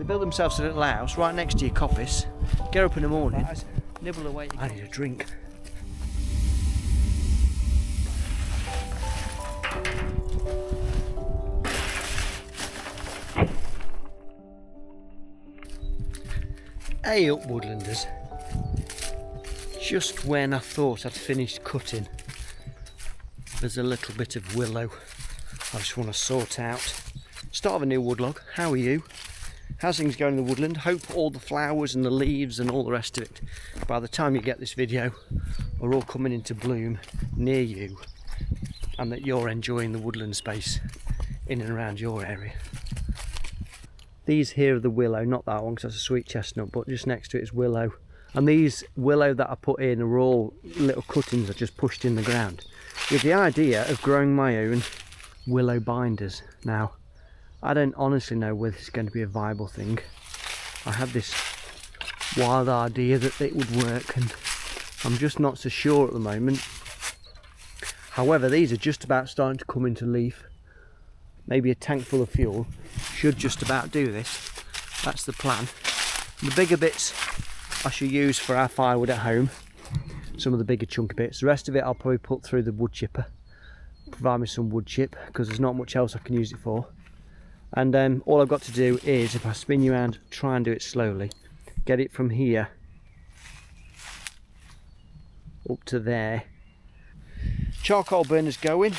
They build themselves a little house right next to your coppice, get up in the morning, nibble away. I need a drink. Ayup Woodlanders. Just when I thought I'd finished cutting, there's a little bit of willow I just want to sort out. Start of a new woodlog. How are you? How's things going in the woodland? Hope all the flowers and the leaves and all the rest of it, by the time you get this video, are all coming into bloom near you, and that you're enjoying the woodland space in and around your area. These here are the willow, not that one because that's a sweet chestnut, but just next to it is willow. And these willow that I put in are all little cuttings I just pushed in the ground, with the idea of growing my own willow binders. Now, I don't honestly know whether it's going to be a viable thing. I had this wild idea that it would work, and I'm just not so sure at the moment. However, these are just about starting to come into leaf. Maybe a tank full of fuel should just about do this. That's the plan. The bigger bits I shall use for our firewood at home. Some of the bigger chunky bits. The rest of it I'll probably put through the wood chipper. Provide me some wood chip, because there's not much else I can use it for. And all I've got to do is, if I spin you around, try and do it slowly, get it from here up to there. Charcoal burner's going.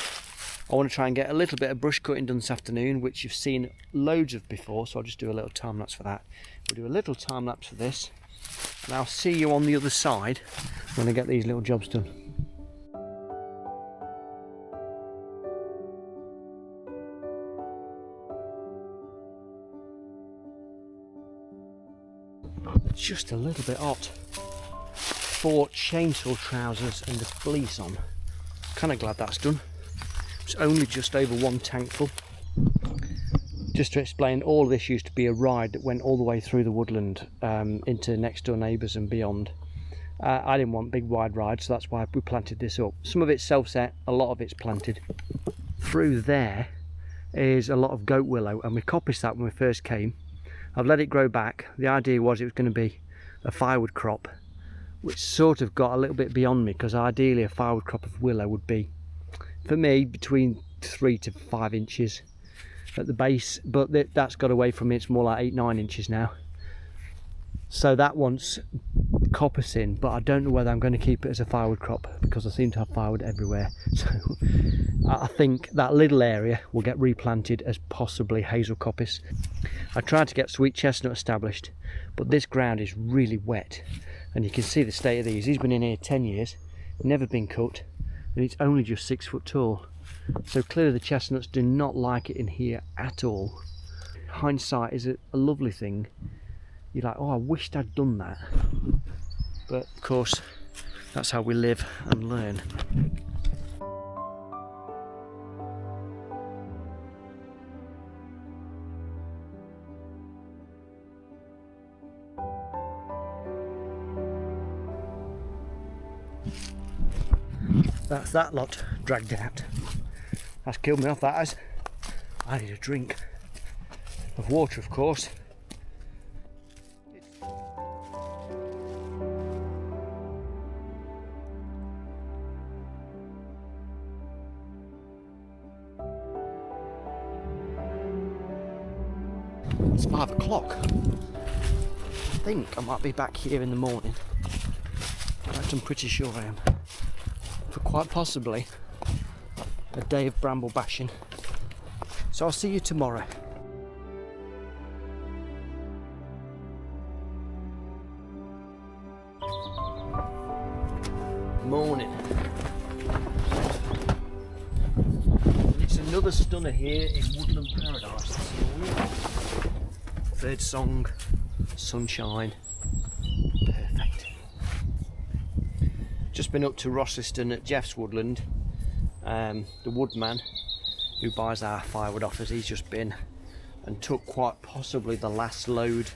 I want to try and get a little bit of brush cutting done this afternoon, which you've seen loads of before, so I'll just do a little time lapse for that. We'll do a little time lapse for this, and I'll see you on the other side when I get these little jobs done. It's just a little bit hot for chainsaw trousers and the fleece on. Kind of glad that's done. It's only just over one tank full. Just to explain, all of this used to be a ride that went all the way through the woodland into next door neighbours and beyond. I didn't want big wide rides, so that's why we planted this up. Some of it's self-set, a lot of it's planted. Through there is a lot of goat willow, and we coppiced that when we first came. I've let it grow back. The idea was it was going to be a firewood crop, which sort of got a little bit beyond me, because ideally a firewood crop of willow would be, for me, between 3 to 5 inches at the base, but that's got away from me. It's more like 8-9 inches now. So that wants coppicing, but I don't know whether I'm going to keep it as a firewood crop, because I seem to have firewood everywhere. So I think that little area will get replanted as possibly hazel coppice. I tried to get sweet chestnut established, but this ground is really wet, and you can see the state of these. He's been in here 10 years, never been cut, and it's only just 6 foot tall. So clearly the chestnuts do not like it in here at all. Hindsight is a lovely thing. You're like, oh, I wished I'd done that. But of course, that's how we live and learn. That's that lot dragged out. That's killed me off, that has. I need a drink of water, of course. It's 5 o'clock. I think I might be back here in the morning. In fact, I'm pretty sure I am. For quite possibly a day of bramble bashing. So I'll see you tomorrow. Morning. It's another stunner here in Woodland Paradise this morning. Bird song, sunshine, perfect. Just been up to Rossiston at Jeff's Woodland. The woodman who buys our firewood off us, he's just been and took quite possibly the last load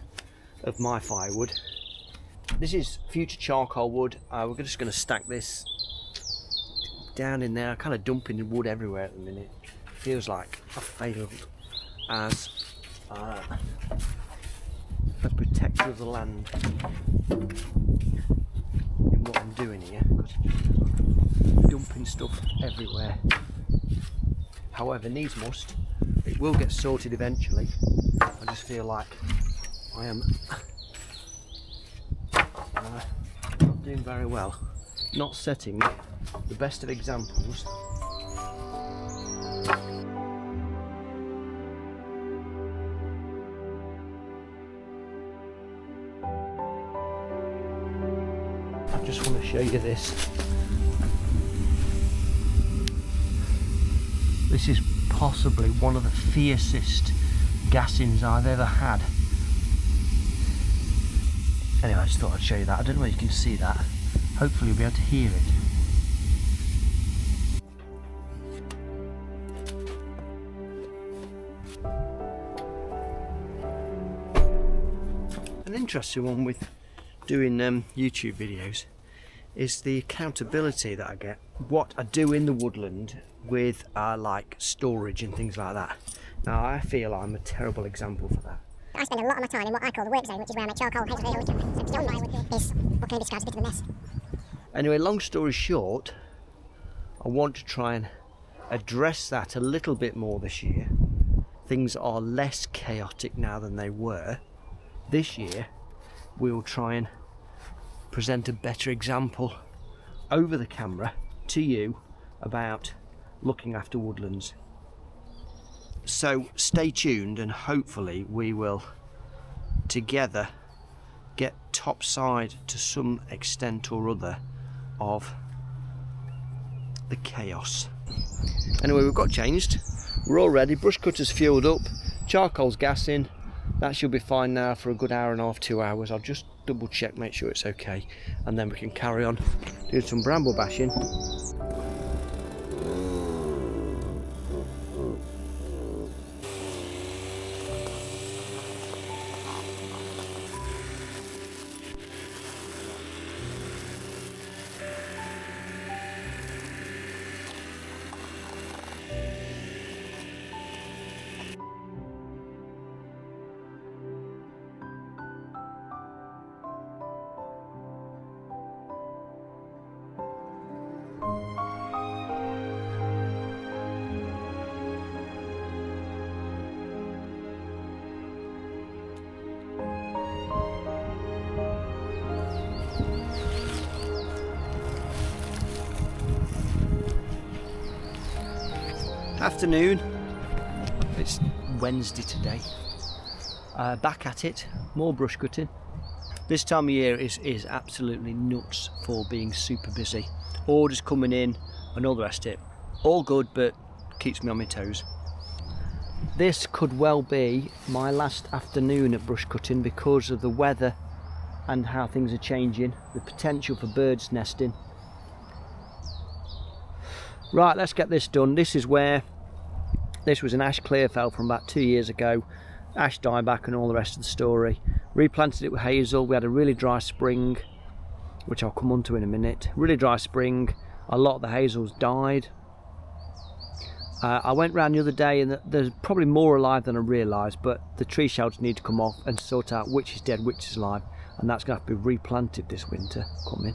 of my firewood. This is future charcoal wood. We're just going to stack this down in there. I'm kind of dumping wood everywhere at the minute. Feels like I failed as master of the land in what I'm doing here, because I'm dumping stuff everywhere. However, needs must. It will get sorted eventually. I just feel like I am not doing very well. Not setting the best of examples. I just want to show you this. This is possibly one of the fiercest gassings I've ever had. Anyway, I just thought I'd show you that. I don't know if you can see that. Hopefully you'll be able to hear it. An interesting one with doing YouTube videos is the accountability that I get. What I do in the woodland with like storage and things like that. Now I feel I'm a terrible example for that. I spend a lot of my time in what I call the work zone, which is where I make charcoal and paint my nails. So beyond my is what can be described as a bit of a mess. Anyway, long story short, I want to try and address that a little bit more this year. Things are less chaotic now than they were. This year we'll try and present a better example over the camera to you about looking after woodlands. So stay tuned, and hopefully we will together get topside to some extent or other of the chaos. Anyway, we've got changed, we're all ready, brush cutter's fueled up, charcoal's gassing. That should be fine now for a good hour and a half, 2 hours. I'll just double check, make sure it's okay, and then we can carry on doing some bramble bashing. Afternoon, it's Wednesday today, back at it, more brush cutting. This time of year is absolutely nuts for being super busy, orders coming in and all the rest of it. All good, but keeps me on my toes. This could well be my last afternoon at brush cutting because of the weather and how things are changing, the potential for birds nesting. Right, let's get this done. This was an ash clear fell from about 2 years ago, ash dieback and all the rest of the story. Replanted it with hazel. We had a really dry spring, which I'll come on to in a minute. Really dry spring, a lot of the hazels died. I went round the other day and there's probably more alive than I realised, but the tree shelters need to come off and sort out which is dead, which is alive, and that's going to have to be replanted this winter coming.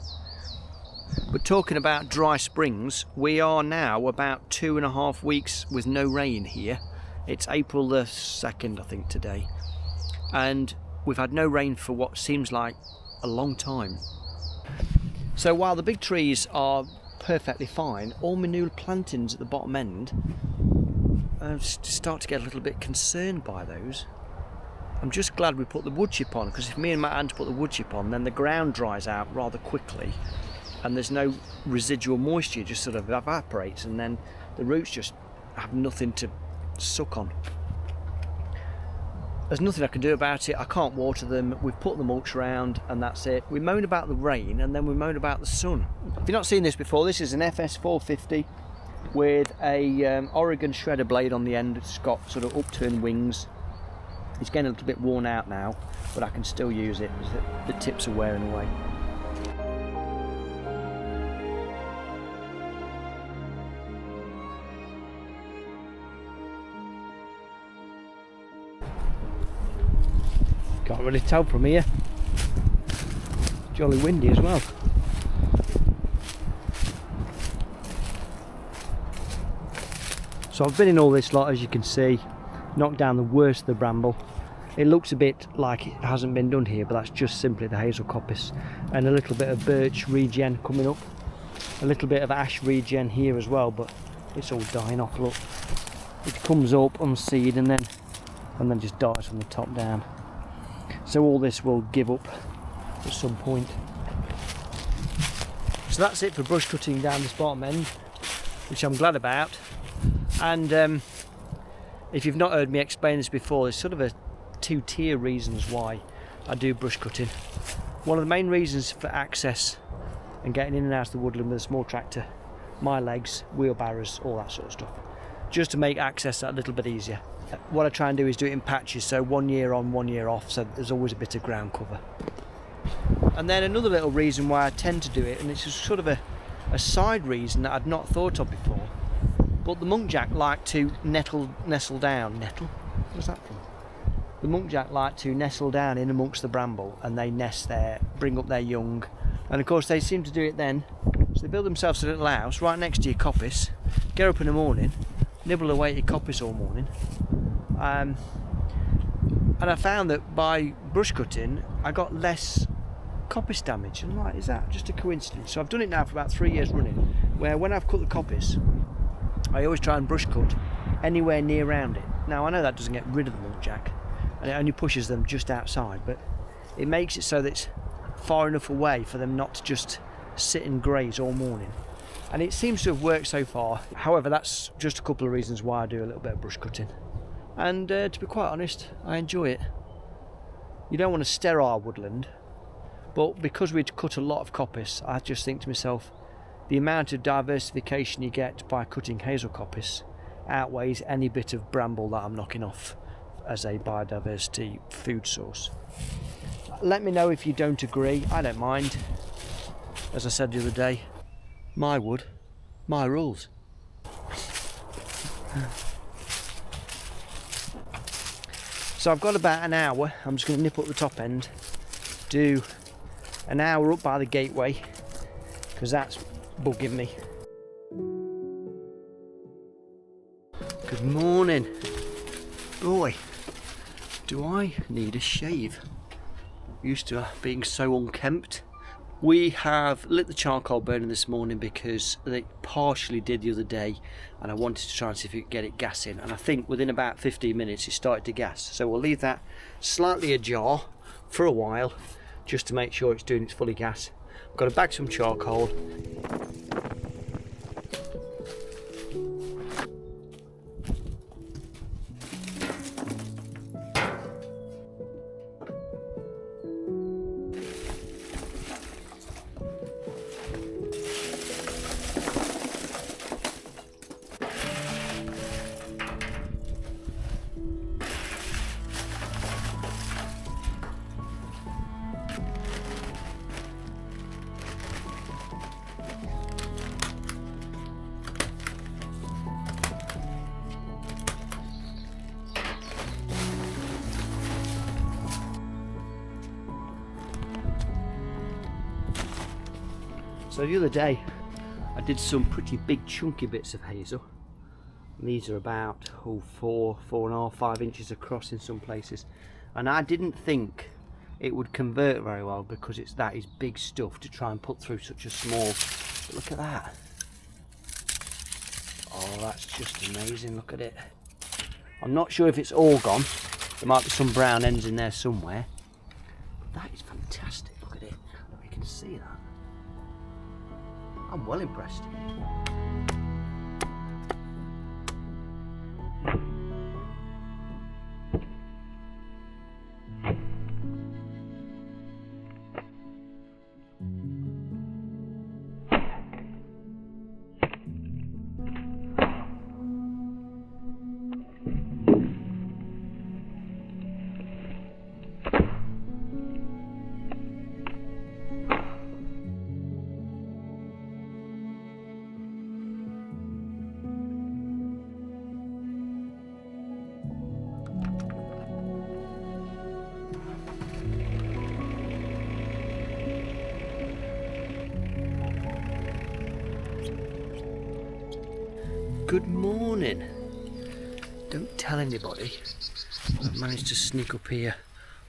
But talking about dry springs, we are now about 2.5 weeks with no rain here. It's April the 2nd, I think, today, and we've had no rain for what seems like a long time. So while the big trees are perfectly fine, all my new plantings at the bottom end, I start to get a little bit concerned by those. I'm just glad we put the wood chip on, because if me and Matt hadn't put the wood chip on, then the ground dries out rather quickly and there's no residual moisture, it just sort of evaporates, and then the roots just have nothing to suck on. There's nothing I can do about it. I can't water them. We've put the mulch around and that's it. We moan about the rain and then we moan about the sun. If you've not seen this before, this is an FS450 with a Oregon shredder blade on the end. It's got sort of upturned wings. It's getting a little bit worn out now, but I can still use it because the tips are wearing away. Can't really tell from here. Jolly windy as well. So I've been in all this lot, as you can see, knocked down the worst of the bramble. It looks a bit like it hasn't been done here, but that's just simply the hazel coppice, and a little bit of birch regen coming up, a little bit of ash regen here as well, but it's all dying off. Look, it comes up unseed and then just dies from the top down. So all this will give up at some point. So that's it for brush cutting down this bottom end, which I'm glad about. And if you've not heard me explain this before, there's sort of a two-tier reasons why I do brush cutting. One of the main reasons for access and getting in and out of the woodland with a small tractor, my legs, wheelbarrows, all that sort of stuff, just to make access that little bit easier. What I try and do is do it in patches, so 1 year on, 1 year off, so there's always a bit of ground cover. And then another little reason why I tend to do it, and it's just sort of a side reason that I'd not thought of before, but the munkjack like to nestle down. Nettle? Where's that from? The munkjack like to nestle down in amongst the bramble, and they nest there, bring up their young, and of course they seem to do it then. So they build themselves a little house right next to your coppice, get up in the morning, nibble away at your coppice all morning. And I found that by brush cutting I got less coppice damage. And I'm like, is that just a coincidence? So I've done it now for about 3 years running, where when I've cut the coppice I always try and brush cut anywhere near around it. Now I know that doesn't get rid of the munkjack, and it only pushes them just outside, but it makes it so that it's far enough away for them not to just sit and graze all morning. And it seems to have worked so far. However, that's just a couple of reasons why I do a little bit of brush cutting. And to be quite honest, I enjoy it. You don't want a sterile woodland, but because we'd cut a lot of coppice, I just think to myself, the amount of diversification you get by cutting hazel coppice outweighs any bit of bramble that I'm knocking off as a biodiversity food source. Let me know if you don't agree. I don't mind. As I said the other day, my wood, my rules. So I've got about an hour. I'm just going to nip up the top end, do an hour up by the gateway, because that's bugging me. Good morning. Boy, do I need a shave. Used to being so unkempt. We have lit the charcoal burner this morning because they partially did the other day, and I wanted to try and see if we could get it gassing, and I think within about 15 minutes it started to gas. So we'll leave that slightly ajar for a while just to make sure it's doing its fully gas. I've got to bag some charcoal. So the other day I did some pretty big chunky bits of hazel. These are about 4.5, 5 inches across in some places, and I didn't think it would convert very well because that is big stuff to try and put through such a small. But look at that. Oh, that's just amazing. Look at it. I'm not sure if it's all gone. There might be some brown ends in there somewhere. But that is fantastic. Look at it. You can see that. I'm well impressed. Good morning. Don't tell anybody I've managed to sneak up here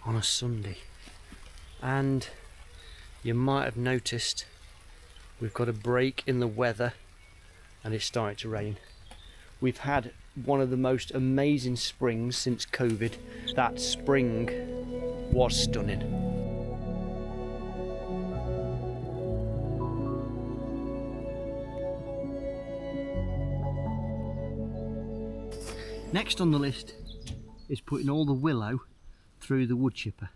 on a Sunday. And you might have noticed we've got a break in the weather and it's starting to rain. We've had one of the most amazing springs since COVID. That spring was stunning. Next on the list is putting all the willow through the wood chipper.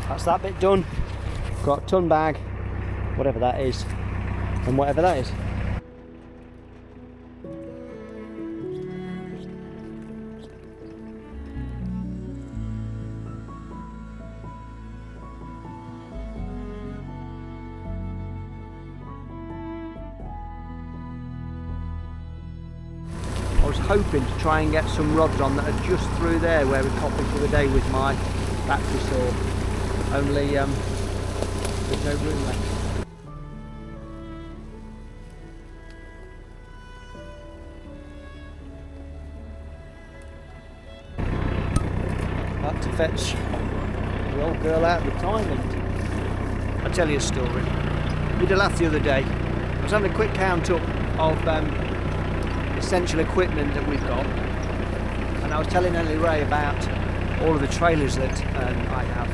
That's that bit done. Got a ton bag, whatever that is, and whatever that is. I was hoping to try and get some rods on that are just through there where we copied the other day with my battery saw. Only there's no room left. Had to fetch the old girl out of retirement. I'll tell you a story. We did a laugh the other day. I was having a quick count up of essential equipment that we've got, and I was telling Ellie Ray about all of the trailers that I have.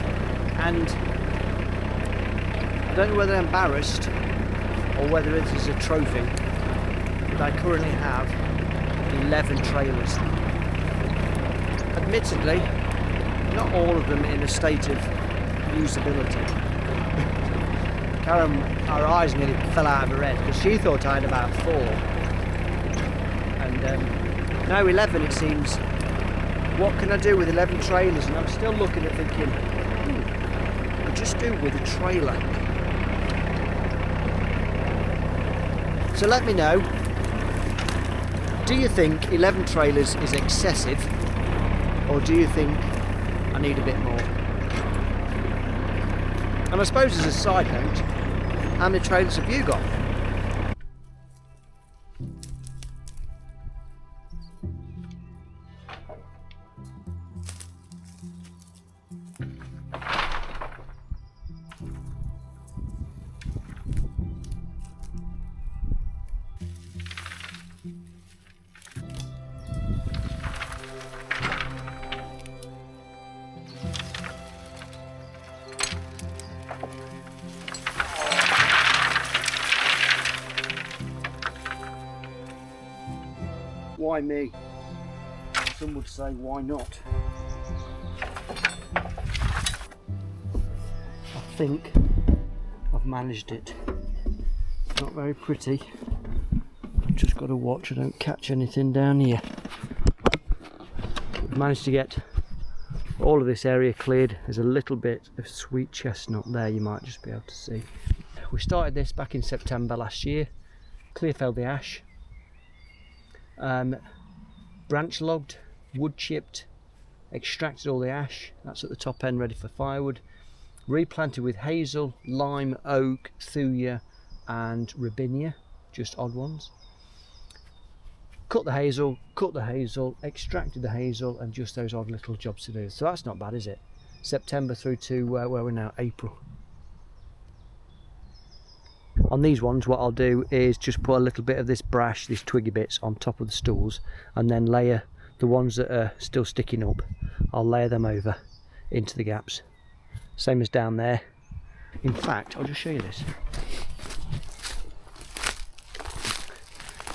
And I don't know whether I'm embarrassed or whether it is a trophy, but I currently have 11 trailers. Admittedly, not all of them in a state of usability. Karen, our eyes nearly fell out of her head because she thought I had about 4. And now 11 it seems. What can I do with 11 trailers? And I'm still looking at thinking, just do with a trailer. So let me know, do you think 11 trailers is excessive, or do you think I need a bit more? And I suppose as a side note, how many trailers have you got? Why me? Some would say, why not? I think I've managed it. Not very pretty. I've just got to watch I don't catch anything down here. I've managed to get all of this area cleared. There's a little bit of sweet chestnut there you might just be able to see. We started this back in September last year. Clear felled the ash. Branch logged, wood chipped, extracted all the ash, that's at the top end ready for firewood, replanted with hazel, lime, oak, thuya and robinia, just odd ones. Cut the hazel, extracted the hazel, and just those odd little jobs to do. So that's not bad, is it? September through to where we're now, April. On these ones what I'll do is just put a little bit of this brash, these twiggy bits on top of the stools, and then layer the ones that are still sticking up, I'll layer them over into the gaps. Same as down there. In fact, I'll just show you this.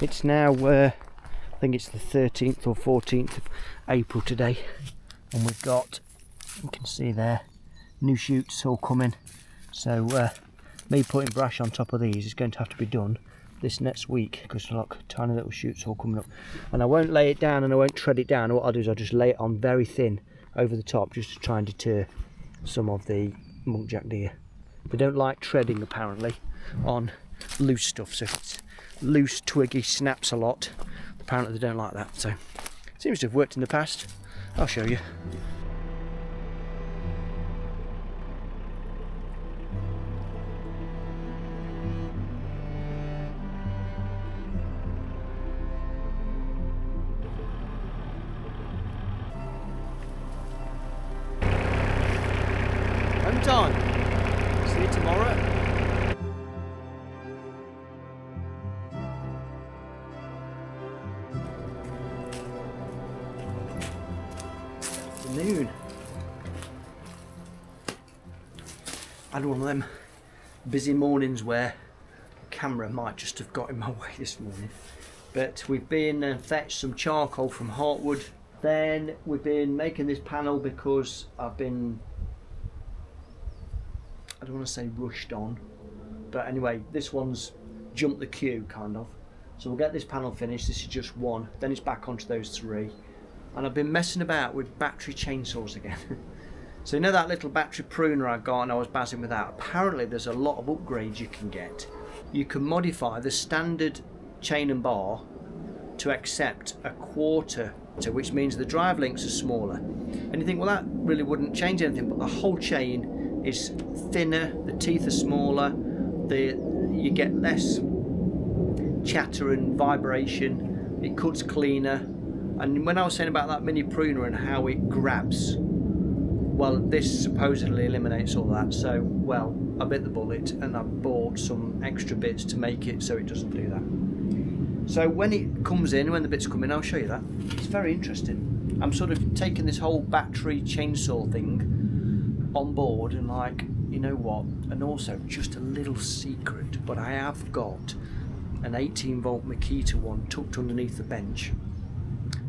It's now, I think it's the 13th or 14th of April today, and we've got, you can see there, new shoots all coming. So me putting brash on top of these is going to have to be done this next week, because look, tiny little shoots all coming up. And I won't lay it down and I won't tread it down. What I'll do is I'll just lay it on very thin over the top, just to try and deter some of the muntjac deer. They don't like treading apparently on loose stuff, so if it's loose, twiggy, snaps a lot, apparently they don't like that. So it seems to have worked in the past. I'll show you. Home time. See you tomorrow. Afternoon. I had one of them busy mornings where the camera might just have got in my way this morning. But we've been and fetched some charcoal from Heartwood. Then we've been making this panel because I've been, I don't want to say rushed on, but anyway, this one's jumped the queue kind of. So we'll get this panel finished. This is just one, then it's back onto those three. And I've been messing about with battery chainsaws again. So you know that little battery pruner I got and I was bazzing with that? Apparently there's a lot of upgrades you can get. You can modify the standard chain and bar to accept a quarter, which means the drive links are smaller. And you think, well, that really wouldn't change anything, but the whole chain is thinner, the teeth are smaller, you get less chatter and vibration, it cuts cleaner. And when I was saying about that mini pruner and how it grabs, well, this supposedly eliminates all that. So, well, I bit the bullet and I bought some extra bits to make it so it doesn't do that. So when it comes in, when the bits come in, I'll show you that. It's very interesting. I'm sort of taking this whole battery chainsaw thing on board and like, you know what? And also, just a little secret, but I have got an 18-volt Makita one tucked underneath the bench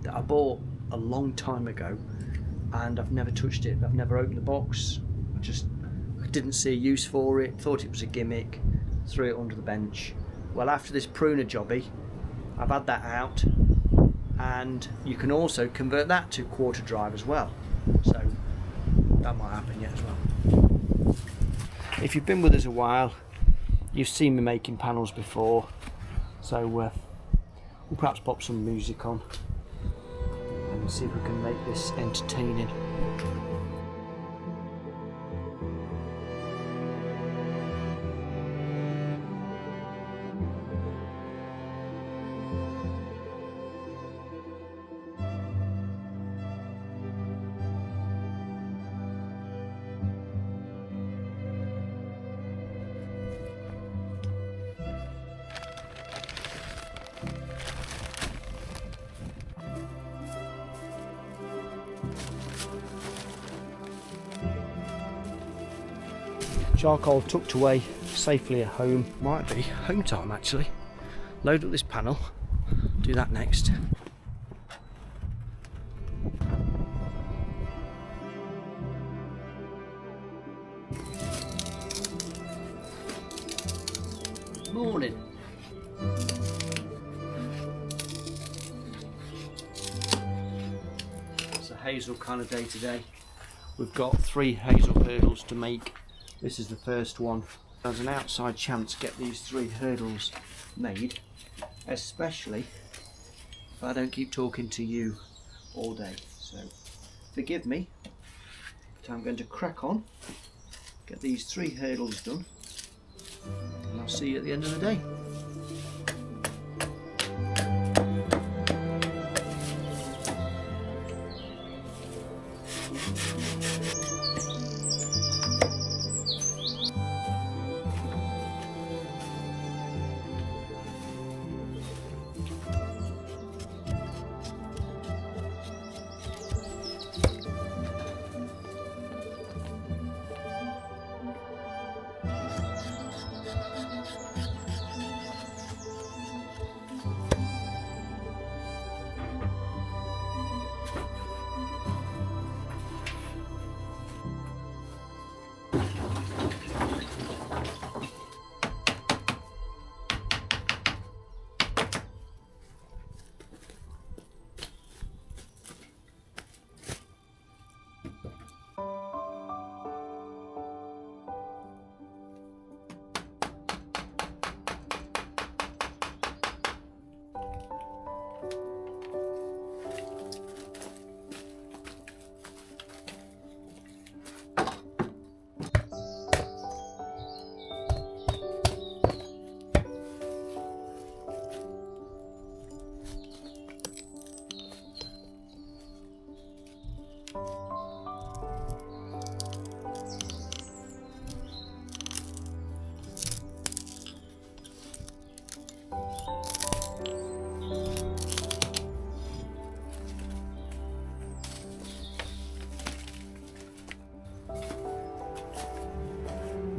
that I bought a long time ago, and I've never touched it. I've never opened the box. I didn't see a use for it, thought it was a gimmick, threw it under the bench. Well, after this pruner jobby, I've had that out, and you can also convert that to quarter drive as well. So that might happen yet as well. If you've been with us a while, you've seen me making panels before, so we'll perhaps pop some music on and see if we can make this entertaining. Charcoal tucked away safely at home. Might be home time actually. Load up this panel, do that next. Morning. It's a hazel kind of day today. We've got 3 hazel hurdles to make. This is the first one. There's an outside chance to get these 3 hurdles made, especially if I don't keep talking to you all day. So forgive me, but I'm going to crack on, get these 3 hurdles done, and I'll see you at the end of the day.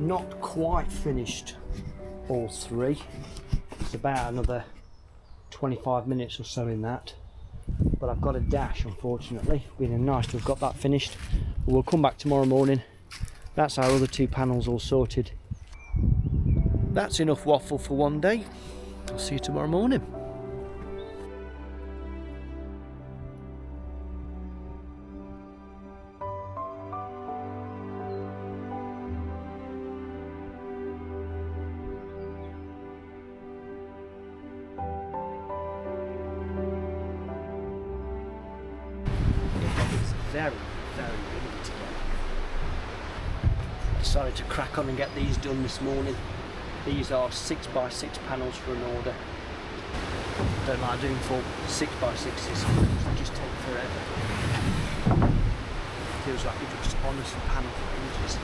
Not quite finished all three. It's about another 25 minutes or so in that. But I've got a dash, unfortunately. Been nice to have got that finished. But we'll come back tomorrow morning. That's our other two panels all sorted. That's enough waffle for one day. I'll see you tomorrow morning. It's very, very windy today. Decided to crack on and get these done this morning. These are 6x6 panels for an order. Don't like doing full 6x6s, they just take forever. Feels like you're just on a panel for ages.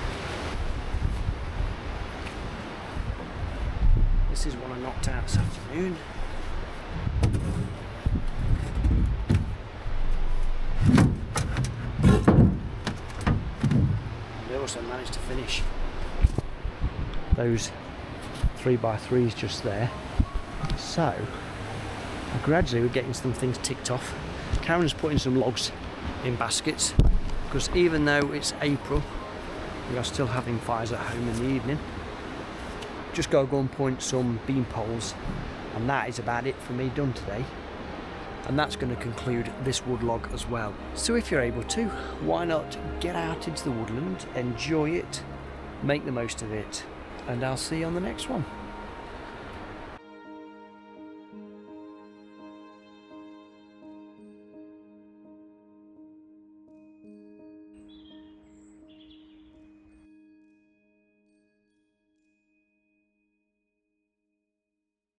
This is one I knocked out this afternoon. And we also managed to finish those 3x3s just there. So gradually we're getting some things ticked off. Karen's putting some logs in baskets because even though it's April, we are still having fires at home in the evening. Just go and point some beam poles, and that is about it for me done today. And that's going to conclude this wood log as well. So if you're able to, why not get out into the woodland, enjoy it, make the most of it, and I'll see you on the next one.